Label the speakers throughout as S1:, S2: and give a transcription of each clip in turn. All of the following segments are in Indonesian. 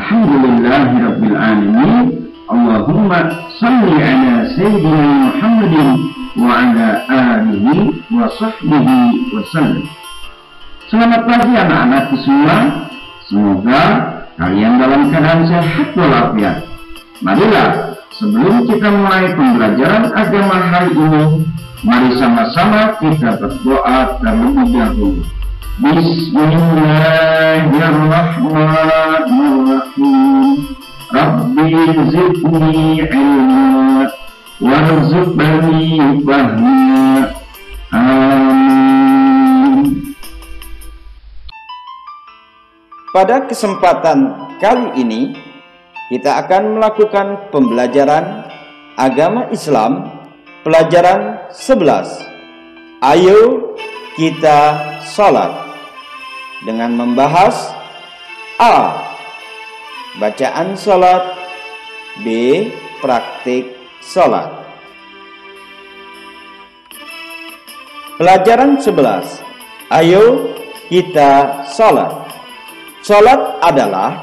S1: Alhamdulillahi Rabbil Alamin. Allahumma salli ala Sayyidina Muhammadin wa ala alihi wa sahbihi wa sallam. Selamat pagi anak-anakku semua. Semoga kalian dalam keadaan sehat walafiat. Marilah, sebelum kita mulai pembelajaran agama hari ini, mari sama-sama kita berdoa terlebih dahulu. Bismillahirrahmanirrahim. Rabbi zidni ilma warzuqni fahma. Amin.
S2: Pada kesempatan kali ini kita akan melakukan pembelajaran agama Islam pelajaran 11. Ayo kita sholat, dengan membahas A. Bacaan sholat, B. Praktik sholat. Pelajaran 11. Ayo kita sholat. Sholat adalah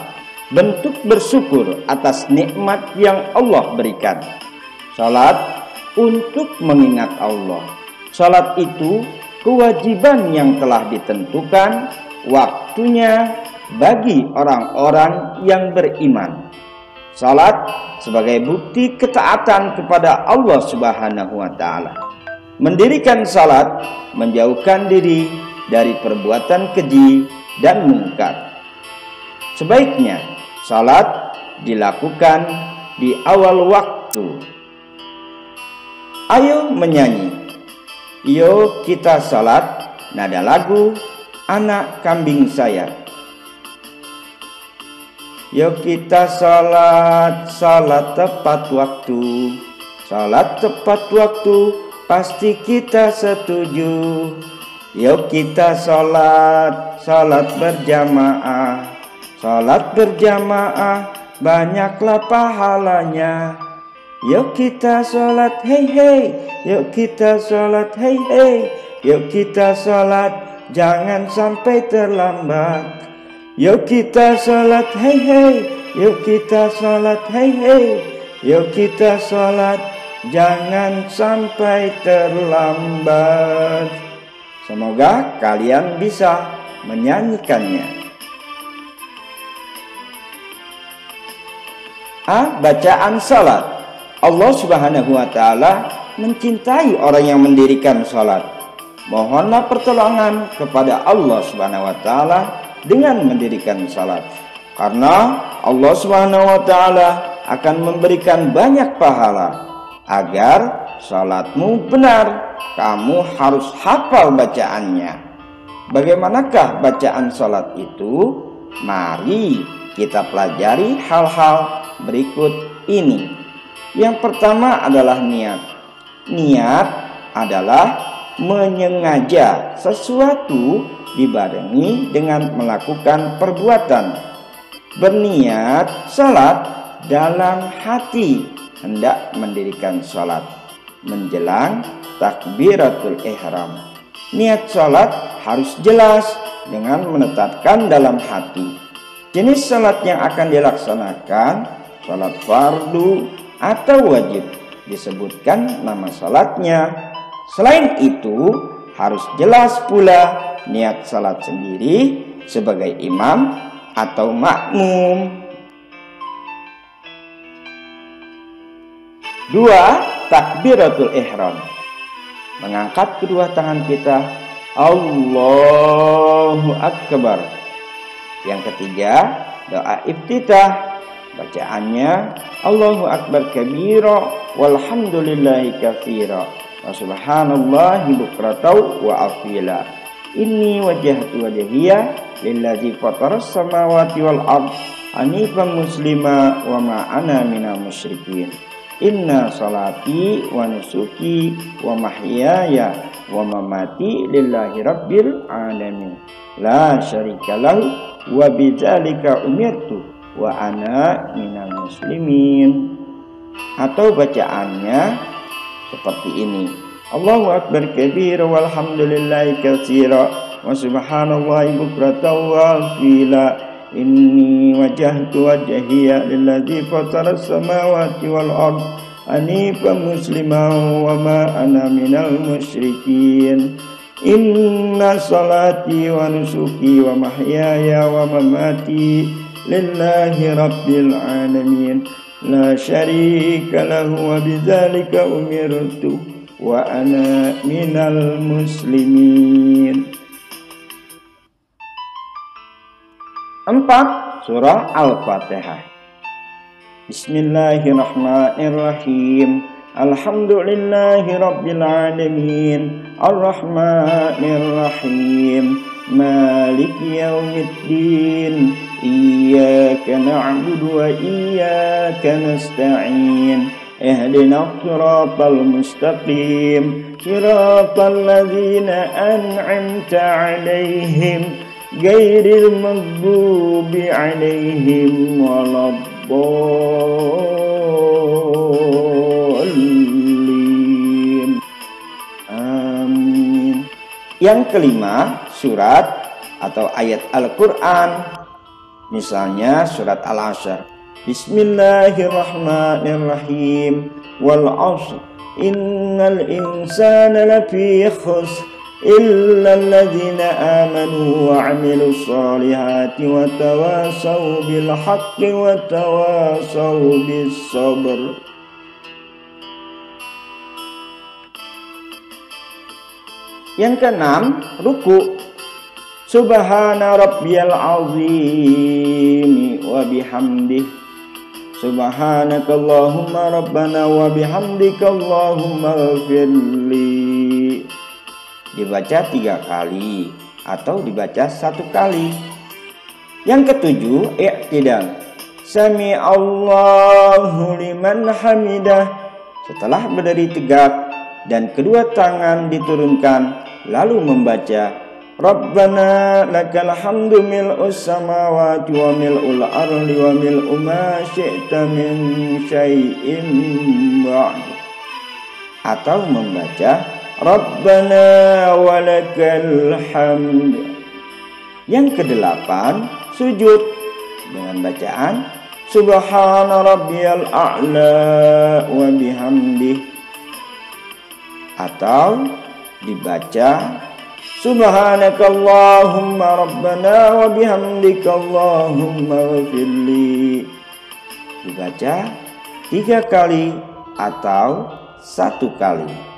S2: bentuk bersyukur atas nikmat yang Allah berikan. Sholat untuk mengingat Allah. Sholat itu kewajiban yang telah ditentukan waktunya bagi orang-orang yang beriman. Salat sebagai bukti ketaatan kepada Allah Subhanahu wa Ta'ala. Mendirikan salat menjauhkan diri dari perbuatan keji dan mungkar. Sebaiknya salat dilakukan di awal waktu. Ayo menyanyi. Yo kita salat, nada lagu Anak Kambing Saya. Yuk kita salat, salat tepat waktu. Salat tepat waktu, pasti kita setuju. Yuk kita salat, salat berjamaah. Salat berjamaah, banyaklah pahalanya. Yuk kita salat, hei hei. Yuk kita salat, hei hei. Yuk kita salat, jangan sampai terlambat. Yuk kita salat, hei hei. Yuk kita salat, hei hei. Yuk kita salat, jangan sampai terlambat. Semoga kalian bisa menyanyikannya. A. Bacaan salat. Allah Subhanahu wa Ta'ala mencintai orang yang mendirikan salat. Mohonlah pertolongan kepada Allah Subhanahu wa Ta'ala dengan mendirikan salat, karena Allah Subhanahu wa Ta'ala akan memberikan banyak pahala. Agar salatmu benar, kamu harus hafal bacaannya. Bagaimanakah bacaan salat itu? Mari kita pelajari hal-hal berikut ini. Yang pertama adalah niat. Niat adalah menyengaja sesuatu dibarengi dengan melakukan perbuatan. Berniat salat dalam hati hendak mendirikan salat menjelang takbiratul ihram. Niat salat harus jelas dengan menetapkan dalam hati jenis salat yang akan dilaksanakan, salat fardu atau wajib, disebutkan nama salatnya. Selain itu, harus jelas pula niat salat sendiri sebagai imam atau makmum. 2. Takbiratul ihram. Mengangkat kedua tangan kita, Allahu Akbar. Yang ketiga, doa iftitah. Bacaannya Allahu Akbar kabira walhamdulillahi katsira wa subhanallahi bukratan wa asila. Inni wajjahtu wajhiya lillazi fataras samawati wal ard hanifan muslima wa ma ana minal musyrikin. Inna salati wa nusuki wa mahyaya wa mamati lillahi rabbil alamin la syarika lahu wa bidzalika umirtu wa ana minal muslimin. Atau bacaannya seperti ini, Allahu Akbar kabira walhamdulillahi katsira wa subhanallahi bukratan wa asila. Inni wajjahtu wajhiya lilladzi fataras samawati wal ard hanifan musliman wa ma ana minal musyrikin. Inna salati wa nusuki wa mahyaya wa mamati lillahi rabbil alamin la syarika lahu wa bidzalika umirtu wa ana minal muslimin. 4. Surah Al-Fatihah. Bismillahirrahmanirrahim. Alhamdulillahi rabbil alamin. Ar-Rahmanir-Rahim. Maliki yaumiddin. Iyyaka na'budu wa iyyaka nasta'in. Ihdinas siratal mustaqim. Siratal ladzina an'amta 'alaihim ghairil maghdubi 'alaihim waladdallin. Amin. Yang kelima, surat atau ayat Al-Quran. Misalnya surat Al-Asr. Bismillahirrahmanirrahim. Wal 'ashr. Innal insana lafi khusr. إلا الذين آمنوا وعملوا الصالحات وتواصوا بالحق وتواصوا بالصبر. Yang keenam, ruku. Subhana rabbiyal azim wa bihamdih. Subhanakallahumma rabbana wa bihamdika Allahumma ighfirli. Dibaca 3 kali atau dibaca 1 kali. Yang ketujuh, i'tidal. Sami Allahu liman hamidah. Setelah berdiri tegak dan kedua tangan diturunkan, lalu membaca Rabbana lakal hamdu mil'us samawati wa mil'ul ardi wa mil'u ma syi'ta min syai'in ba'd. Atau membaca Rabbana walakal hamd. Yang kedelapan, sujud dengan bacaan Subhana rabbiyal a'la wa bihamdih. Atau dibaca Subhanakallahumma rabbana wa bihamdika Allahumma ighfirli. Dibaca 3 kali atau 1 kali.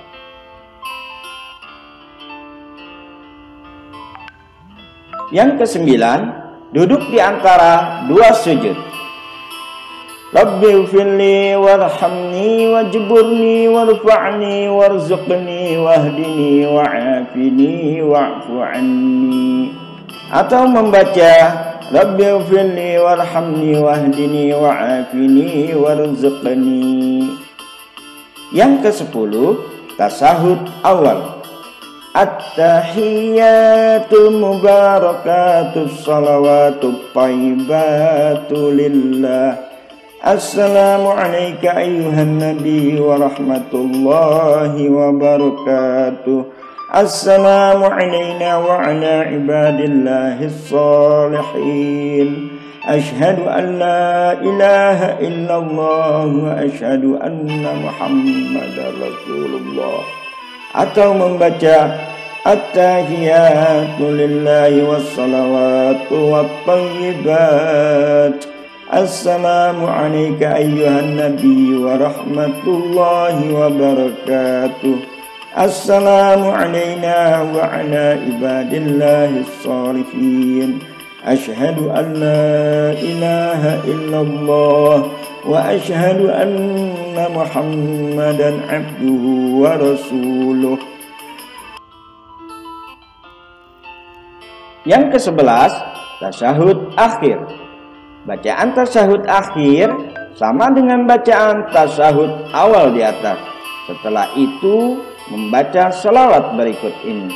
S2: Yang kesembilan, duduk di antara 2 sujud. Rabbighfirli warhamni wajburni warfa'ni warzuqni wahdini wa'afini wa'fu anni. Atau membaca Rabbighfirli warhamni wahdini wa'afini warzuqni. Yang ke-10, tasahud awal. At-tahiyyatul mubarakatus salawatut thayyibatu lillah. Assalamu alayka ayyuhan nabi wa rahmatullahi wa barakatuh. Assalamu alayna wa ala ibadillahis salihin. Ashhadu an la ilaha illallah wa ashhadu anna Muhammadar Rasulullah. Atau membaca At-tahiyatu lillahi wassalawatu wattayyibat. Assalamu alayka ayyuhan nabi wa rahmatullahi wa barakatuh. Assalamu alayna wa ala ibadillahis salihin. Ashhadu an la ilaha illallah wa ashhadu anna Muhammadan abduhu wa rasuluh. Yang ke-11, tasyahud akhir. Bacaan tasyahud akhir sama dengan bacaan tasyahud awal di atas. Setelah itu membaca salawat berikut ini.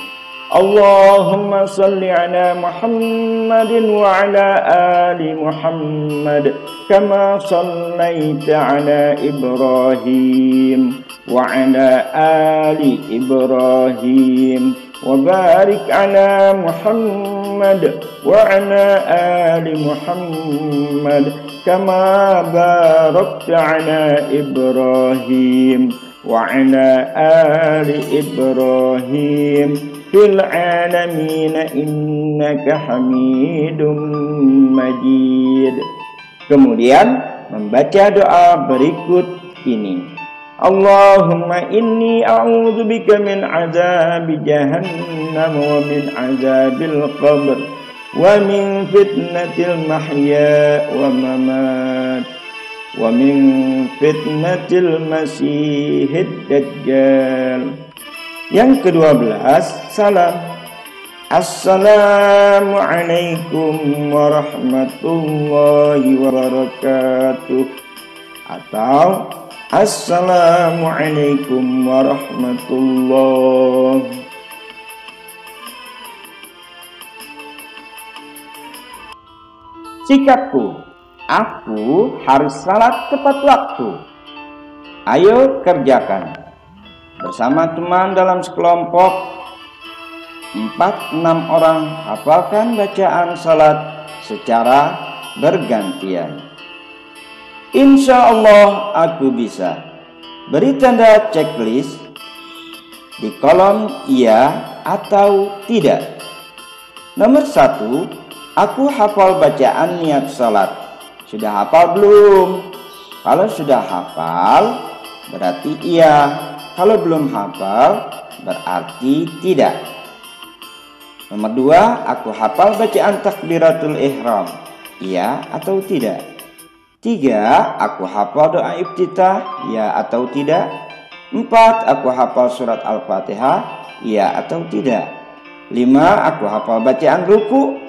S2: Allahumma salli ala Muhammadin wa ala ali Muhammad kama sallaita ala Ibrahim wa ala ali Ibrahim وبارك على محمد وعلى آل محمد كما باركت على إبراهيم وعلى آل إبراهيم في العالمين إنك حميد مجيد. Kemudian membaca doa berikut ini. Allahumma inni a'udzubika min azabi jahannam wa min azabil qabr wa min fitnatil mahya wa mamat wa min fitnatil masihid dajjal. Yang ke-12, salam. Assalamualaikum warahmatullahi wabarakatuh, atau Assalamualaikum warahmatullahi. Sikapku, aku harus salat tepat waktu. Ayo kerjakan. Bersama teman dalam sekelompok 4-6 orang hafalkan bacaan salat secara bergantian. Insya Allah aku bisa. Beri tanda checklist di kolom iya atau tidak. Nomor 1, aku hafal bacaan niat salat. Sudah hafal belum? Kalau sudah hafal berarti iya. Kalau belum hafal berarti tidak. Nomor 2, aku hafal bacaan takbiratul ihram. Iya atau tidak? 3, aku hafal doa iftitah, ya atau tidak? 4, aku hafal surat Al-Fatihah, ya atau tidak? 5, aku hafal bacaan ruku,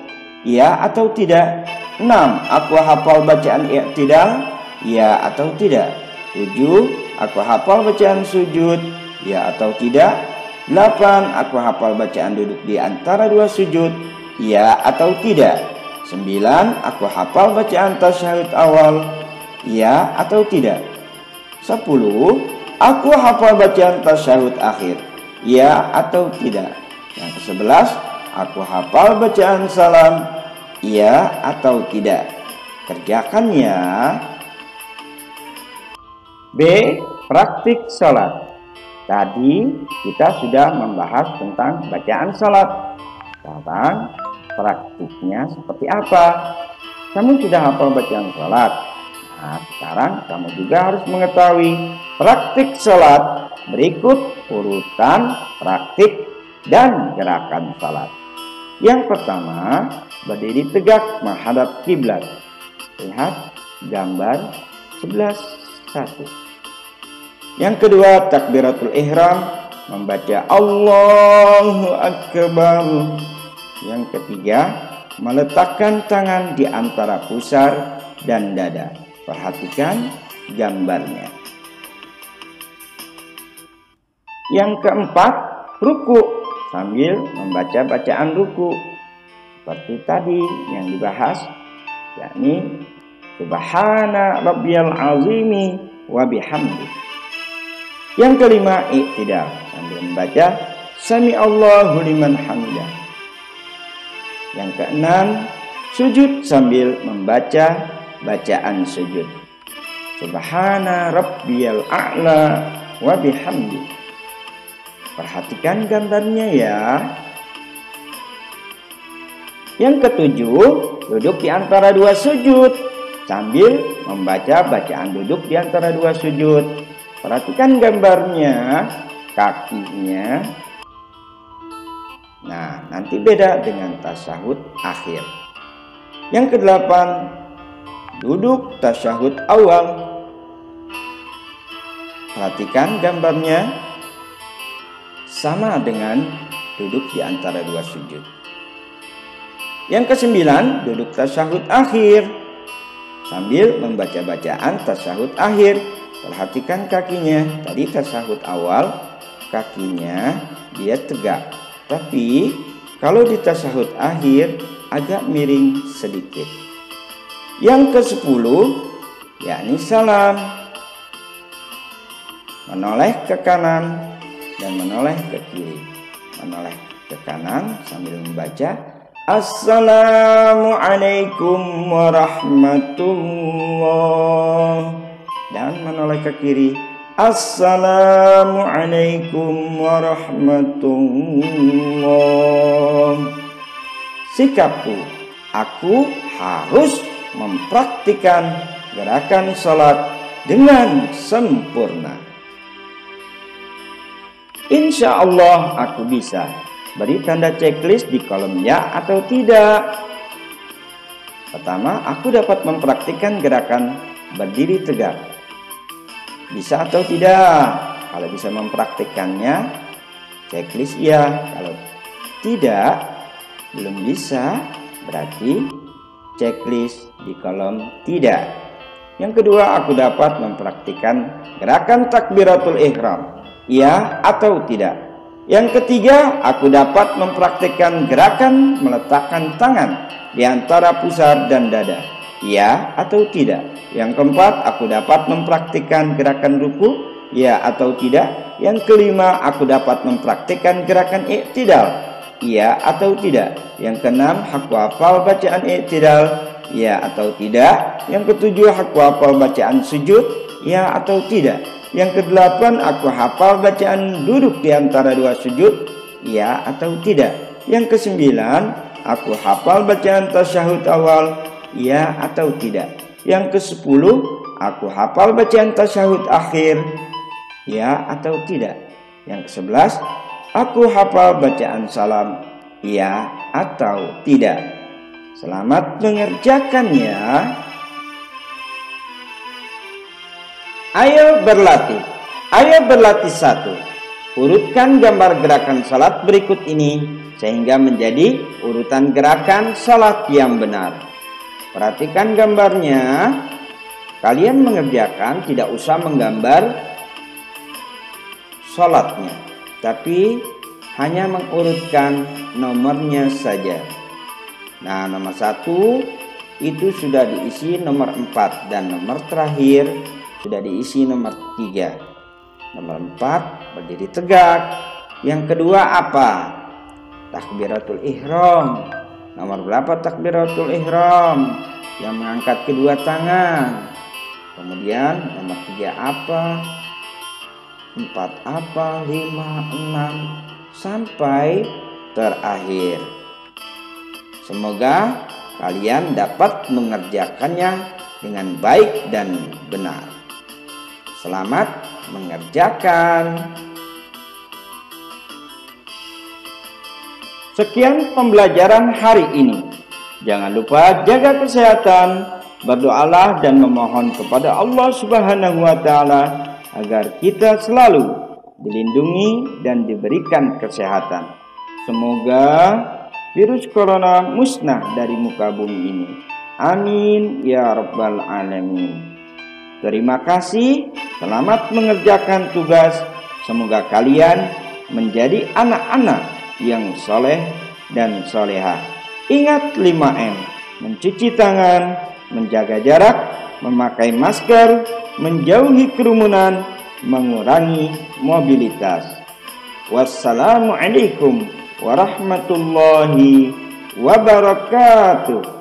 S2: ya atau tidak? 6, aku hafal bacaan i'tidal, ya atau tidak? 7, aku hafal bacaan sujud, ya atau tidak? 8, aku hafal bacaan duduk di antara dua sujud, ya atau tidak? 9, aku hafal bacaan tasyahud awal, ya atau tidak? 10, aku hafal bacaan tasyahud akhir, ya atau tidak? Yang ke-11, aku hafal bacaan salam, ya atau tidak? Kerjakan ya. B. Praktik salat. Tadi kita sudah membahas tentang bacaan salat. Sekarang praktiknya seperti apa? Kamu sudah hafal bacaan salat. Nah, sekarang kamu juga harus mengetahui praktik salat. Berikut urutan praktik dan gerakan salat. Yang pertama, berdiri tegak menghadap kiblat. Lihat gambar 11.1. Yang kedua, takbiratul ihram, membaca Allahu Akbar. Yang ketiga, meletakkan tangan di antara pusar dan dada. Perhatikan gambarnya. Yang keempat, ruku sambil membaca bacaan ruku. Seperti tadi yang dibahas, yakni Subhana rabbiyal azimi wa bihamdi. Yang kelima, i'tidal sambil membaca Sami Allahu liman hamidah. Yang keenam, sujud sambil membaca bacaan sujud. Subhana rabbiyal a'la wa bihamdi. Perhatikan gambarnya ya. Yang ketujuh, duduk di antara dua sujud sambil membaca bacaan duduk di antara dua sujud. Perhatikan gambarnya, kakinya. Nah, nanti beda dengan tasyahud akhir. Yang kedelapan, duduk tasyahud awal. Perhatikan gambarnya, sama dengan duduk di antara dua sujud. Yang kesembilan, duduk tasyahud akhir sambil membaca bacaan tasyahud akhir. Perhatikan kakinya. Tadi tasyahud awal kakinya dia tegak, tapi kalau di tasyahud akhir agak miring sedikit. Yang ke-10 yakni salam, menoleh ke kanan dan menoleh ke kiri. Menoleh ke kanan sambil membaca Assalamualaikum warahmatullah, dan menoleh ke kiri Assalamualaikum warahmatullah. Sikapku, aku harus mempraktikkan gerakan salat dengan sempurna. Insya Allah aku bisa. Beri tanda checklist di kolom ya atau tidak. Pertama, aku dapat mempraktikkan gerakan berdiri tegak. Bisa atau tidak? Kalau bisa mempraktikkannya, checklist ya. Kalau tidak, belum bisa, berarti checklist di kolom tidak. Yang kedua, aku dapat mempraktikkan gerakan takbiratul ihram. Ya atau tidak? Yang ketiga, aku dapat mempraktikkan gerakan meletakkan tangan di antara pusar dan dada. Ya atau tidak? Yang keempat, aku dapat mempraktikkan gerakan ruku. Ya atau tidak? Yang kelima, aku dapat mempraktikkan gerakan i'tidal. Ya atau tidak? Yang keenam, aku hafal bacaan i'tidal. Ya atau tidak? Yang ketujuh, aku hafal bacaan sujud. Ya atau tidak? Yang kedelapan, aku hafal bacaan duduk di antara dua sujud. Ya atau tidak? Yang kesembilan, aku hafal bacaan tasyahud awal. Ya atau tidak? Yang ke-10, aku hafal bacaan tasyahud akhir. Ya atau tidak? Yang ke-11, aku hafal bacaan salam. Ya atau tidak? Selamat mengerjakannya. Ayo berlatih. Ayo berlatih 1. Urutkan gambar gerakan salat berikut ini sehingga menjadi urutan gerakan salat yang benar. Perhatikan gambarnya. Kalian mengerjakan tidak usah menggambar salatnya, tapi hanya mengurutkan nomornya saja. Nah, nomor 1 itu sudah diisi nomor 4 dan nomor terakhir sudah diisi nomor 3. Nomor 4 berdiri tegak. Yang kedua apa? Takbiratul ihram. Nomor berapa takbiratul ihram? Yang mengangkat kedua tangan. Kemudian nomor 3 apa? 4 apa? 5, 6 sampai terakhir. Semoga kalian dapat mengerjakannya dengan baik dan benar. Selamat mengerjakan. Sekian pembelajaran hari ini. Jangan lupa jaga kesehatan, berdoalah dan memohon kepada Allah Subhanahu wa taala agar kita selalu dilindungi dan diberikan kesehatan. Semoga virus corona musnah dari muka bumi ini. Amin ya rabbal alamin. Terima kasih. Selamat mengerjakan tugas. Semoga kalian menjadi anak-anak yang soleh dan solehah. Ingat 5M, mencuci tangan, menjaga jarak, memakai masker, menjauhi kerumunan, mengurangi mobilitas. Wassalamualaikum warahmatullahi wabarakatuh.